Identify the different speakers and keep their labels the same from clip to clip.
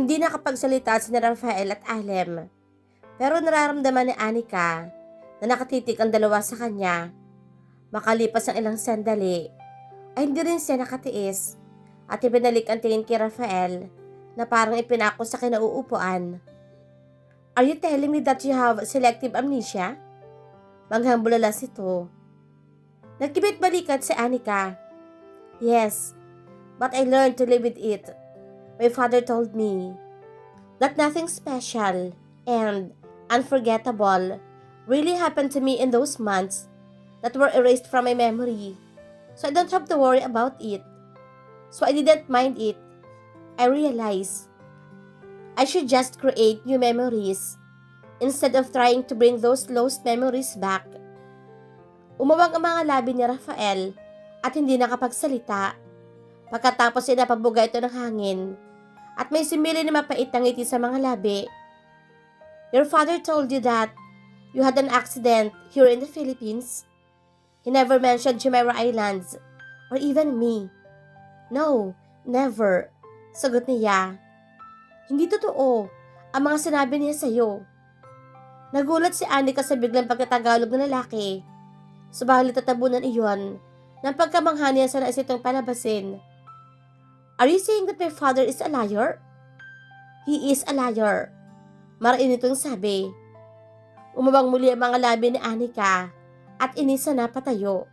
Speaker 1: Hindi nakapagsalita si Rafael at Alem, pero nararamdaman ni Anika na nakatitig ang dalawa sa kanya. Makalipas ang ilang sandali, ay hindi rin siya nakatiis at ibinalik ang tingin kay Rafael na parang ipinako sa kinauupuan. Are you telling me that you have selective amnesia? Manghambulalas ito. Nagkibit balikat si Anika. Yes, but I learned to live with it. My father told me that nothing special and unforgettable really happened to me in those months that were erased from my memory. So I don't have to worry about it. So I didn't mind it. I realized I should just create new memories instead of trying to bring those lost memories back. Umawang ang mga labi ni Rafael at hindi nakapagsalita. Pagkatapos ay napabuga ito ng hangin at may simili na mapait na ngiti sa mga labi. Your father told you that you had an accident here in the Philippines? He never mentioned Jumeirah Islands or even me. No, never. Sagot niya. Hindi totoo ang mga sinabi niya sa'yo. Nagulat si Anika sa biglang pagkatagalog ng lalaki. Subalit tatabunan iyon ng pagkamangha niya sa nais itong palabasin. Are you saying that my father is a liar? He is a liar. Marain itong sabi. Umabang muli ang mga labi ni Anika at inisa na patayo.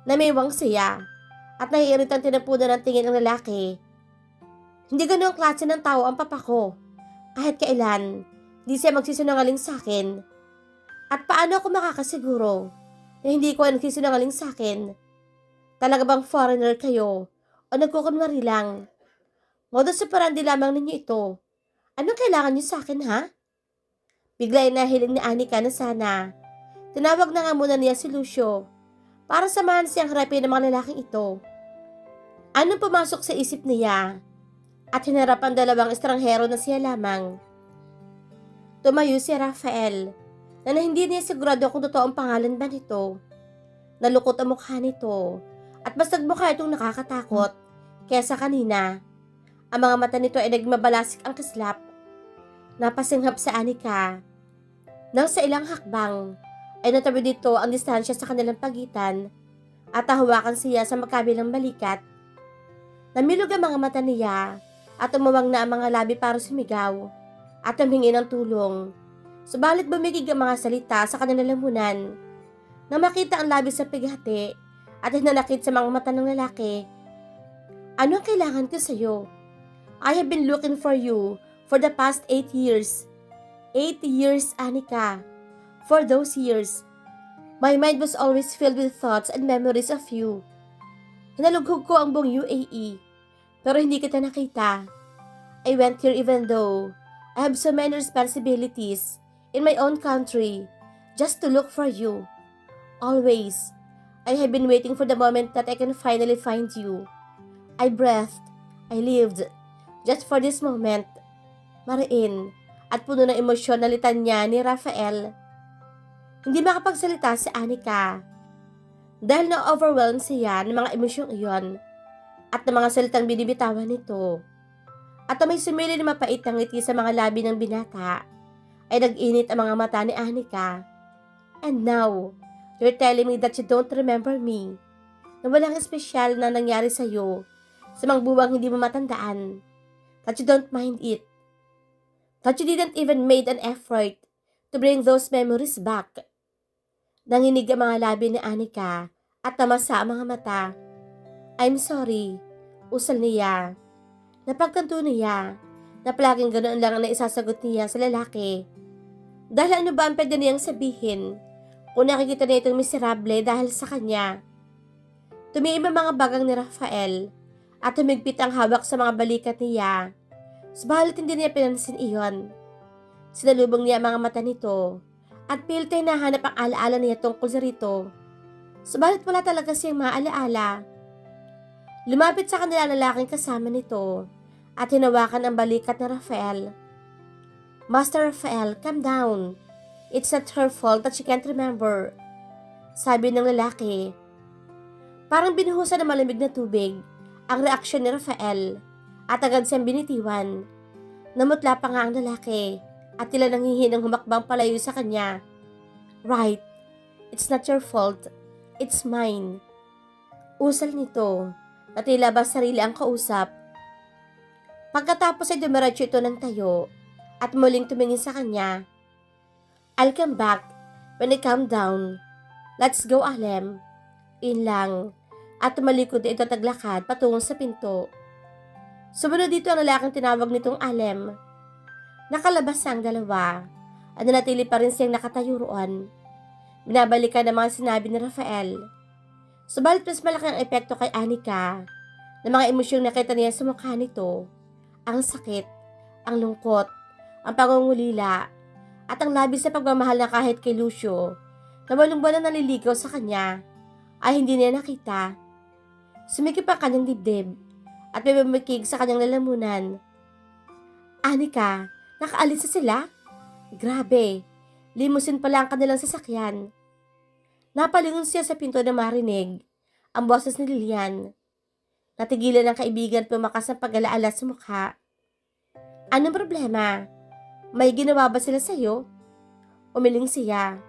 Speaker 1: Namiwang siya at naiiritang tinapunan ng tingin ng lalaki. Hindi gano'ng klase ng tao ang papa ko. Kahit kailan, hindi siya magsisinungaling sa akin. At paano ako makakasiguro na hindi ko nagsisinungaling sa akin? Talaga bang foreigner kayo? O nagkukunwari lang? Modus operandi lamang ninyo ito. Anong kailangan niyo sa akin, ha? Bigla ay nahiling ni Anika na sana. Tinawag na nga muna niya si Lucio para samahan siyang harapin ng mga lalaking ito. Anong pumasok sa isip niya? At hinarap ang dalawang estranghero na siya lamang. Tumayo si Rafael na hindi niya sigurado kung totoo ang pangalan ba nito. Nalukot ang mukha nito at mas nagmukha itong nakakatakot kesa kanina. Ang mga mata nito ay nagmabalasik ang kislap. Napasinghap sa Anika. Nang sa ilang hakbang ay natabi dito ang distansya sa kanilang pagitan at hawakan siya sa magkabilang balikat. Namilog ang mga mata niya at umawang na ang mga labi para sumigaw at humingi ng tulong. Subalit bumigig ang mga salita sa kanilang lamunan. Nang makita ang labi sa pighati at hinanakit sa mga mata ng lalaki. Ano ang kailangan ko sa iyo? I have been looking for you for the past 8 years. 8 years, Anika. For those years, my mind was always filled with thoughts and memories of you. Hinalughog ko ang buong UAE, pero hindi kita nakita. I went here even though I have so many responsibilities in my own country just to look for you. Always, I have been waiting for the moment that I can finally find you. I breathed, I lived, just for this moment. Mariin, at puno ng emosyon na litanya ni Rafael. Hindi makapagsalita si Anika dahil na-overwhelmed siya ng mga emosyong iyon at ng mga salitang binibitawan nito. At may sumili na mapait na ngiti sa mga labi ng binata ay nag-init ang mga mata ni Anika. And now, you're telling me that you don't remember me, na walang espesyal na nangyari sa'yo sa mga buwang hindi mo matandaan, that you don't mind it, that you didn't even made an effort to bring those memories back. Nanginig ang mga labi ni Anika at namasa ang mga mata. I'm sorry, usal niya. Napagtanto niya na palaging ganoon lang ang naisasagot niya sa lalaki. Dahil ano ba ang pwede niyang sabihin kung nakikita niya itong miserable dahil sa kanya? Tumiim ang mga bagang ni Rafael at humigpit ang hawak sa mga balikat niya. Subalit hindi niya pinansin iyon. Sinalubong niya ang mga mata nito at pilit ay nahanap ang alaala niya tungkol sa rito. Subalit wala talaga siyang maalaala. Lumapit sa kanila ang lalaking kasama nito at hinawakan ang balikat ni Rafael. Master Rafael, calm down. It's not her fault that she can't remember. Sabi ng lalaki. Parang binuhusan ng malamig na tubig ang reaksyon ni Rafael at agad siyang binitiwan. Namutla pa nga ang lalaki at tila nanghihinang humakbang palayo sa kanya. Right, it's not your fault, it's mine. Usal nito na tila ba sarili ang kausap. Pagkatapos ay dumiretso ito ng tayo at muling tumingin sa kanya. I'll come back when I calm down. Let's go, Alem. Yun lang. At tumalikod na ito at naglakad patungo sa pinto. Sumunod dito ang lalaking tinawag nitong Alem. Nakalabas na ang dalawa at nanatili pa rin siyang nakatayo roon. Binabalikan ang mga sinabi ni Rafael. Subalit mas malaki ang epekto kay Anika na mga emosyong nakita niya sa mukha nito. Ang sakit, ang lungkot, ang pangungulila, at ang labis na pagmamahal na kahit kay Lucio na walong buwan na naliligaw sa kanya ay hindi niya nakita. Sumikip ang kanyang dibdib at may bumikig sa kanyang lalamunan. Anika, nakaalis na sila? Grabe, limusin pala ang kanilang sasakyan. Napalingon siya sa pinto na marinig ang boses ni Lilian. Natigilan ang kaibigan at pumakas ang pag-alaala sa mukha. Anong problema? May ginawa ba sila sa'yo? Umiling siya.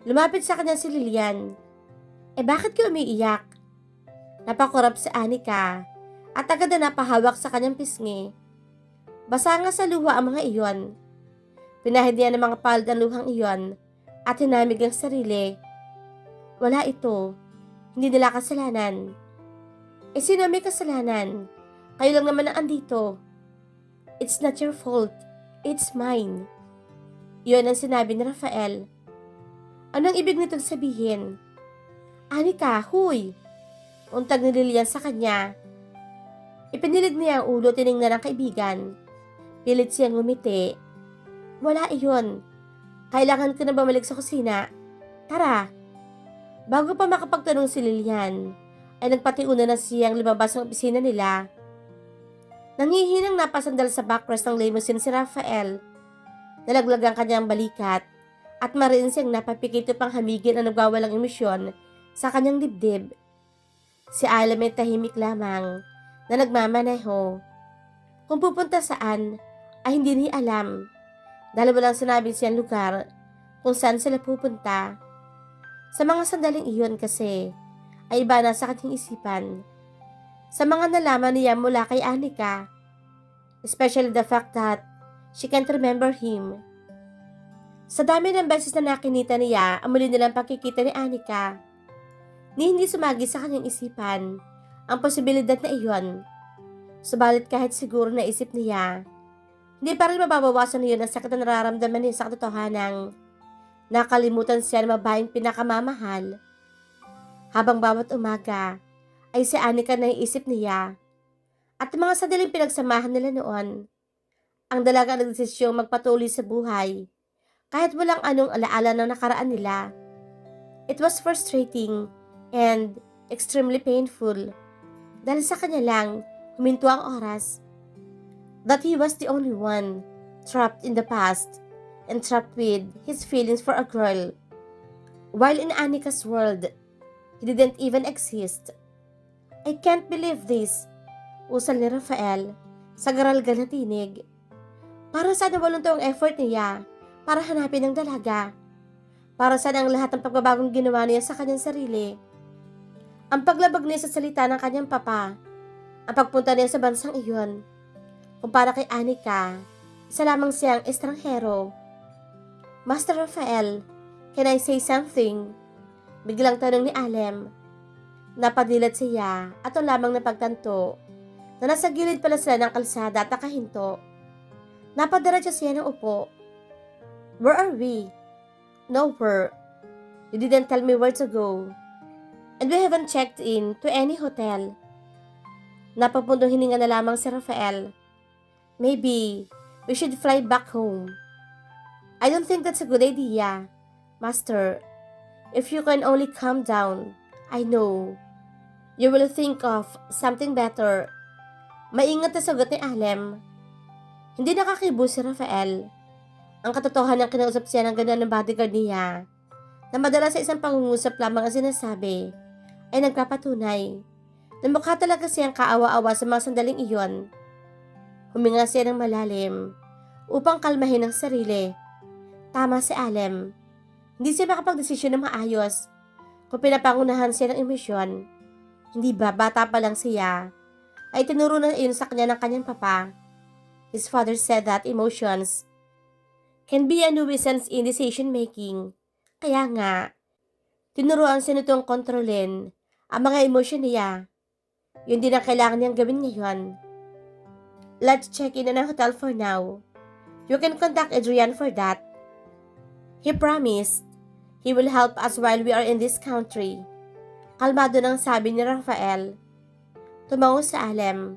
Speaker 1: Lumapit sa kanya si Lilian. Bakit ka umiiyak? Napakurap si Anika at agad na napahawak sa kanyang pisngi. Basa nga sa luha ang mga iyon. Pinahid niya ng mga palad ang luhang iyon at hinamig ang sarili. Wala ito. Hindi nila kasalanan. Sino may kasalanan? Kayo lang naman ang andito. It's not your fault. It's mine. Iyon ang sinabi ni Rafael. Anong ibig nitong sabihin? Anika, huy! Untag ni Lilian sa kanya. Ipinilig niya ang ulo, tiningnan ng kaibigan. Pilit siyang ngumiti. Wala iyon. Kailangan ko na bumalik sa kusina. Tara. Bago pa makapagtanong si Lilian, ay nagpatiuna na siyang lumabas ng opisina nila. Nanghihinang napasandal sa backrest ng limousine si Rafael. Nalaglag ang kanyang balikat at mariin siyang napapikito pang hamigin ang nagwawalang emosyon sa kanyang dibdib. Si Alem ay tahimik lamang na nagmamaneho. Kung pupunta saan ay hindi niya alam dahil walang sinabing siyang lugar kung saan sila pupunta. Sa mga sandaling iyon kasi ay iba na sa kanyang isipan. Sa mga nalaman niya mula kay Anika, especially the fact that she can't remember him. Sa dami ng beses na nakinita niya ang muli nilang pagkikita ni Anika, ni hindi sumagi sa kanyang isipan ang posibilidad na iyon. Subalit kahit siguro na isip niya, hindi pa rin mababawasan niyon ang sakit na nararamdaman niya sa katotohanang nakalimutan siya ng babaeng pinakamamahal. Habang bawat umaga ay si Anika na iisip niya at mga sandaling pinagsamahan nila noon. Ang dalaga ang nagdesisyong magpatuloy sa buhay kahit walang anong alaala ng nakaraan nila. It was frustrating and extremely painful dahil sa kanya lang huminto ang oras. That he was the only one trapped in the past and trapped with his feelings for a girl. While in Anika's world, he didn't even exist. I can't believe this, usal ni Rafael sa garalgal na tinig. Para saan ang walong taong effort niya para hanapin ang dalaga? Para saan ang lahat ng pagbabagong ginawa niya sa kanyang sarili? Ang paglabag niya sa salita ng kanyang papa, ang pagpunta niya sa bansang iyon. Kumpara kay Anika, isa lamang siyang estranghero. Master Rafael, can I say something? Biglang tanong ni Alem. Napadilat siya at ang lamang napagtanto na nasa gilid pala sila ng kalsada at nakahinto. Napadiretso siya ng upo. Where are we? Nowhere. You didn't tell me where to go. And we haven't checked in to any hotel. Napapundong hininga na lamang si Rafael. Maybe we should fly back home. I don't think that's a good idea, Master. If you can only calm down, I know. You will think of something better. Maingat na sagot ni Alem. Hindi nakakibo si Rafael. Ang katotohanan ng kinausap siya ng gano'n ng bodyguard niya na madalas sa isang pangungusap lamang ang sinasabi ay nagpapatunay na mukha talaga siyang kaawa-awa sa mga sandaling iyon. Huminga siya ng malalim upang kalmahin ang sarili. Tama si Alem. Hindi siya makapagdesisyon ng maayos kung pinapangunahan siya ng emosyon. Hindi ba bata pa lang siya ay tinuro na iyon sa kanya ng kanyang papa. His father said that emotions can be a nuisance in decision making. Kaya nga, tinuruan siya nitong kontrolin ang mga emosyon niya. Yun din ang kailangan niyang gawin ngayon. Let's check in ang hotel for now. You can contact Adrian for that. He promised he will help us while we are in this country. Kalmado nang sabi ni Rafael. Tumango sa Alem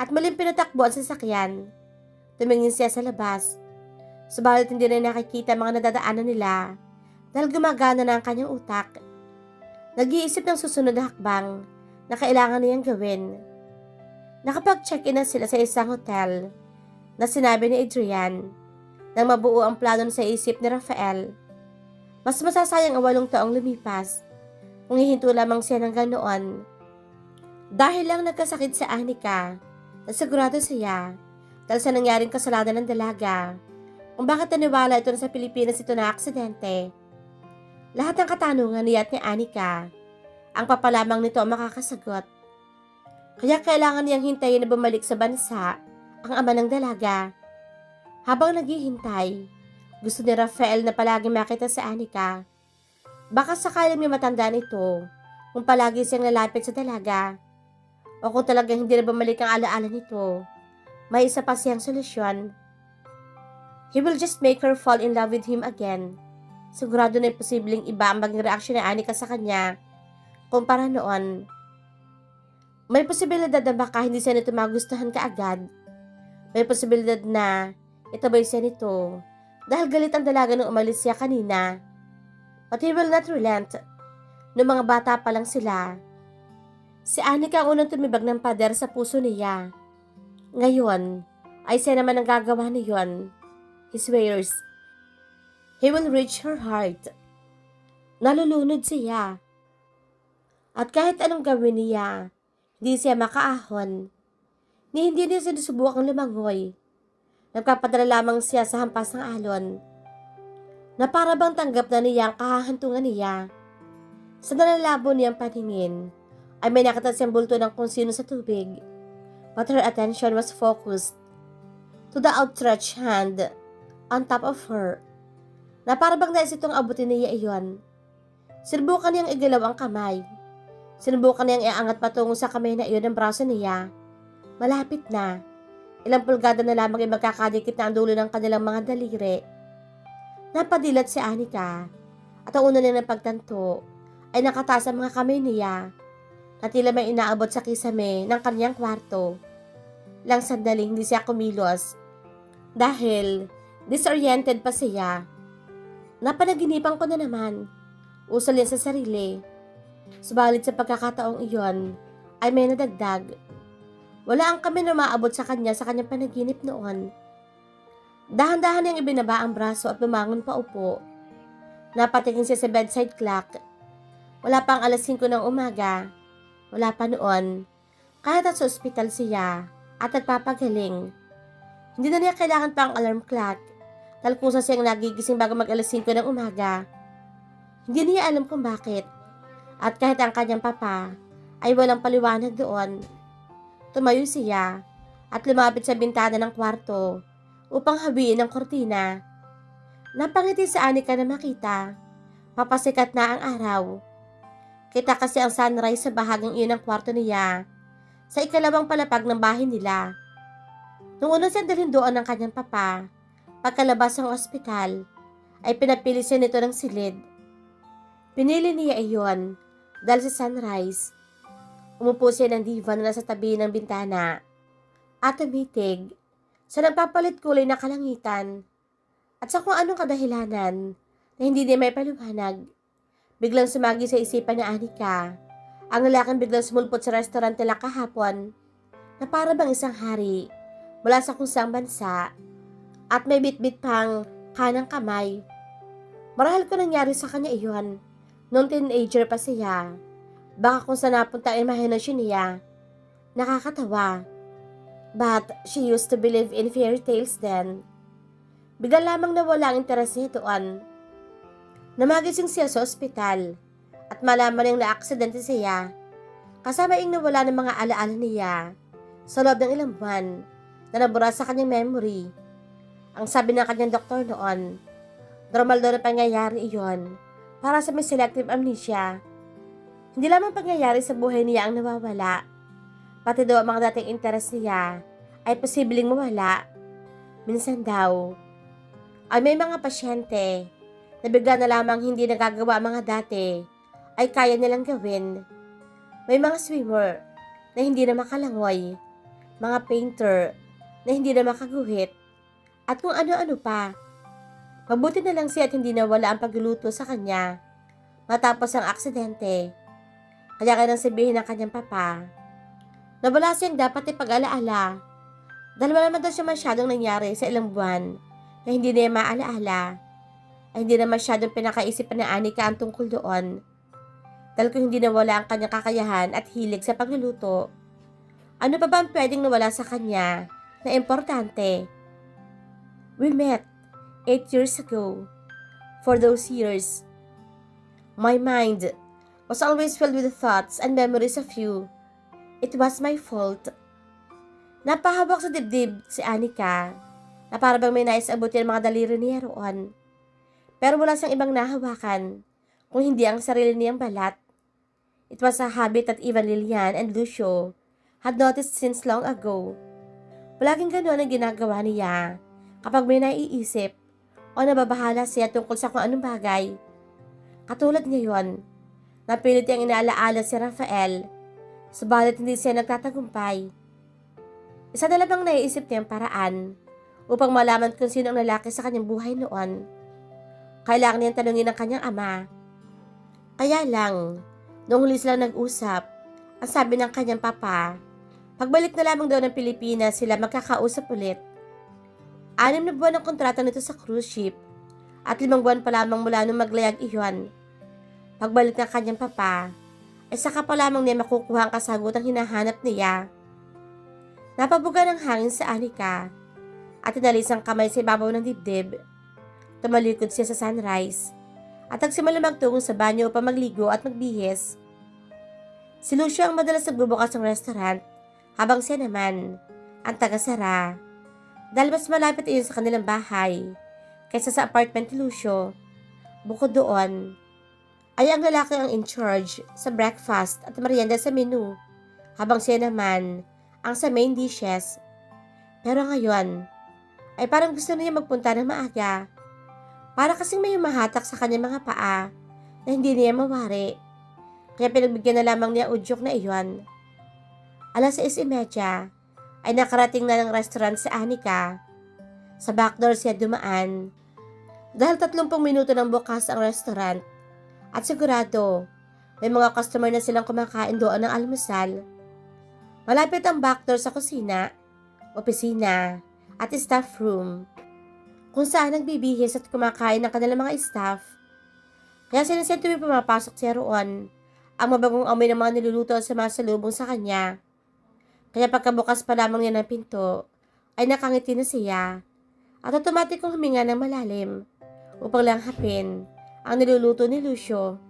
Speaker 1: at muling pinatakbo ang sasakyan. Tumingin siya sa labas. Subalit hindi na nakikita mga nadadaanan nila dahil gumagana na ang kanyang utak. Nag-iisip ng susunod na hakbang na kailangan niyang gawin. Nakapag-check-in na sila sa isang hotel na sinabi ni Adrian nang mabuo ang plano sa isip ni Rafael. Mas masasayang ang 8 taong lumipas kung hihinto lamang siya ng ganoon. Dahil lang nagkasakit sa Anika, nasigurado siya dahil sa nangyaring kasalanan ng dalaga kung bakit naniwala ito na sa Pilipinas ito na aksidente. Lahat ng katanungan niya at ni Anika, ang papa lamang nito ang makakasagot. Kaya kailangan niyang hintayin na bumalik sa bansa ang ama ng dalaga. Habang naghihintay, gusto ni Rafael na palagi makita si Anika. Baka sakaling may matandaan ito kung palagi siyang lalapit sa dalaga. O kung talagang hindi na bumalik ang alaala nito, may isa pa siyang solusyon. He will just make her fall in love with him again. Sigurado na imposibleng iba ang maging reaksyon ni Anika sa kanya kumpara noon. May posibilidad na baka hindi siya nito magustuhan kaagad. May posibilidad na itabay siya nito dahil galit ang dalaga nung umalis siya kanina. But he will not relent. Noong mga bata pa lang sila, si Anika ang unang tumibag ng pader sa puso niya. Ngayon, ay siya naman ang gagawa niyon. He swears, he will reach her heart. Nalulunod siya. At kahit anong gawin niya, hindi siya makaahon. Hindi niya sinusubukang lumangoy. Nagpapadala lamang siya sa hampas ng alon, na para bang tanggap na niya ang kahahantungan niya. Sa nalalabo niyang paningin, ay may nakita siyang bulto ng kung sino sa tubig. But her attention was focused to the outstretched hand on top of her, na para bang nais itong abutin niya iyon. Sinubukan niyang igalaw ang kamay. Sinubukan niyang iangat patungo sa kamay na iyon ng braso niya. Malapit na. Ilang pulgada na lamang ay magkakadikit na ang dulo ng kanilang mga daliri. Napadilat si Anika at ang una niya ng pagtanto ay nakataas ang mga kamay niya na tila may inaabot sa kisame ng kanyang kwarto. Lang sandaling hindi siya kumilos dahil disoriented pa siya. Napanaginipan ko na naman. Usal yan sa sarili. Subalit sa pagkakataong iyon ay may nadagdag. Wala ang kami na maabot sa kanyang panaginip noon. Dahan-dahan niyang ibinaba ang braso at bumangon pa upo. Napatingin siya sa bedside clock. Wala pa ang 5:00 ng umaga. Wala pa noon. Kahit at sa ospital siya at nagpapagaling. Hindi na niya kailangan pa ang alarm clock. Talkusa siyang nagigising bago mag 5:00 ng umaga. Hindi niya alam kung bakit. At kahit ang kanyang papa ay walang paliwanag doon. Tumayo siya at lumapit sa bintana ng kwarto upang hawiin ang kortina. Napangiti si Anika na makita. Papasikat na ang araw. Kita kasi ang sunrise sa bahaging iyon ng kwarto niya sa ikalawang palapag ng bahay nila. Nung una siyang dalhin doon ng kanyang papa, pagkalabas ng ospital, ay pinapili siya nito ng silid. Pinili niya iyon dahil sa sunrise. Umupo siya ng divan na nasa tabi ng bintana at tumitig sa nagpapalit kulay na kalangitan at sa kung anong kadahilanan na hindi niya may paliwanag. Biglang sumagi sa isipan ni Anika ang lalaking biglang sumulpot sa restaurant nila kahapon na para bang isang hari mula sa kung saang bansa at may bitbit pang kanang kamay. Marahil ko nangyari sa kanya iyon noong teenager pa siya. Baka kung saan napunta ang imahinasyon niya. Nakakatawa. But she used to believe in fairy tales then. Bigla lamang nawala ang interes niya doon. Namagising siya sa ospital at malaman niyang na-aksidente siya. Kasama ing nawala ng mga alaala niya sa loob ng ilang buwan na nabura sa kanyang memory. Ang sabi ng kanyang doktor noon, normal daw na pangyayari iyon para sa may selective amnesia. Hindi lamang pangyayari sa buhay niya ang nawawala, pati daw ang mga dating interes niya ay posibleng mawala. Minsan daw, ay may mga pasyente na bigla na lamang hindi nagagawa ang mga dati ay kaya nilang gawin. May mga swimmer na hindi na makalangoy, mga painter na hindi na makaguhit, at kung ano-ano pa. Mabuti na lang siya at hindi nawala ang pagluluto sa kanya matapos ang aksidente. Kaya kailang sabihin ng kanyang papa na wala siyang dapat ipag-alaala dahil wala naman daw siya masyadong nangyari sa ilang buwan na hindi niya maalaala. Ay hindi na masyadong pinakaisipan ni Anika ang tungkol doon. Dahil kung hindi nawala ang kanyang kakayahan at hilig sa pagluluto, ano pa ba ang pwedeng nawala sa kanya na importante? We met 8 years ago. For those years, my mind was always filled with thoughts and memories of you. It was my fault. Napahawak sa dibdib si Anika na para bang may nais abutin ang mga daliri niya roon. Pero wala siyang ibang nahawakan kung hindi ang sarili niyang balat. It was a habit that even Lilian and Lucio had noticed since long ago. Palaging ganoon ang ginagawa niya kapag may naiisip o nababahala siya tungkol sa kung anong bagay. Katulad ngayon, napilit niyang inaalaala si Rafael, subalit hindi siya nagtatagumpay. Isa na lamang naiisip niyang paraan upang malaman kung sino ang lalaki sa kanyang buhay noon. Kailangan niyang tanungin ang kanyang ama. Kaya lang, noong huli silang nag-usap, ang sabi ng kanyang papa, pagbalik na lamang daw ng Pilipinas sila magkakausap ulit. 6 na buwan ang kontrata nito sa cruise ship at 5 buwan pa lamang mula nung maglayag iyon. Pagbalik ng kanyang papa, ay saka pa lamang niya makukuha ang kasagutang hinahanap niya. Napabuga ng hangin sa Anika at inalis ang kamay sa ibabaw ng dibdib. Tumalikod siya sa sunrise at nagsimula magtungo sa banyo upang magligo at magbihis. Si Lucio ang madalas nagbubukas ng restaurant habang siya naman ang taga-sara. Dahil mas malapit iyon sa kanilang bahay kaysa sa apartment ni Lucio. Bukod doon, ay ang lalaki ang in charge sa breakfast at merienda sa menu, habang siya naman ang sa main dishes. Pero ngayon, ay parang gusto niya magpunta ng maaga, para kasing may humahatak sa kanyang mga paa na hindi niya mawari. Kaya pinagbigyan na lamang niya udyok na iyon. 6:30 ay nakarating na ng restaurant si Anika. Sa backdoor siya dumaan. Dahil 30 minuto nang bukas ang restaurant at sigurado may mga customer na silang kumakain doon ng almusal. Malapit ang backdoor sa kusina, opisina at staff room kung saan nagbibihis at kumakain ng kanilang mga staff. Kaya sinasya tuwing pumapasok siya roon ang mabagong amoy ng mga niluluto sa mga salubong sa kanya. Kaya pagkabukas pa lamang niya ng pinto, ay nakangiti na siya at automatic kong huminga ng malalim upang langhapin ang niluluto ni Lucio.